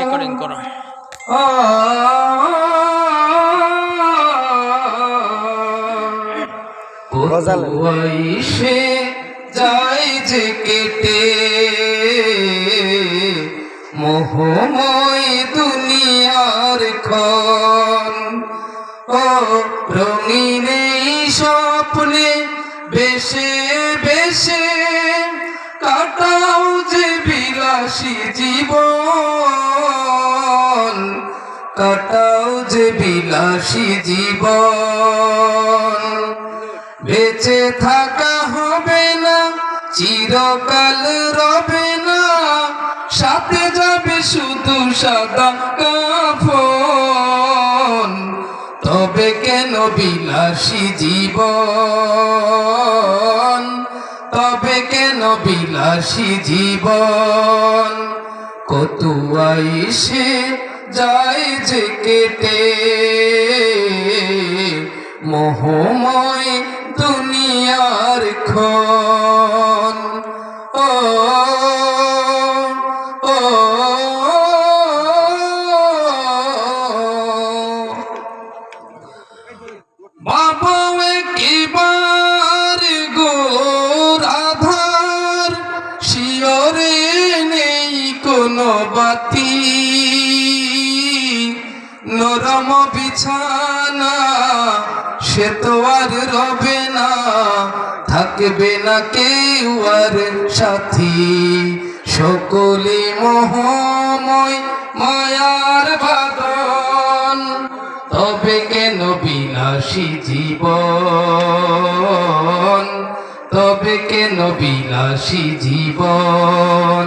Recording করো। সে যায় যে কেটে মোহময় দুনিয়ার ক্ষণ, ও রঙিন এই স্বপ্নে বেশে বেশে কাটাও যে বিলাসী জীবন, কাটাও যে বিলাসী জীবন। বেঁচে থাকা হবে না, চিরকাল রবে না, সাথে যাবে শুধু সাদা কাফন। তবে কেন বিলাসী জীবন, তবে কেন বিলাসী জীবন। কত আইসে যায় যে কেটে মোহময় দুনিয়ার ক্ষণ, ও ও বাবা একবার গোর আধার, শিয়রে নেই কোনো বাতি, নরম বিছানা সে তো আর রবে না, থাকবে না কেউ আর সাথী। সকলে মোহময় মায়ার বাঁধন, তবে কেন বিলাসী জীবন, তবে কেন বিলাসী জীবন।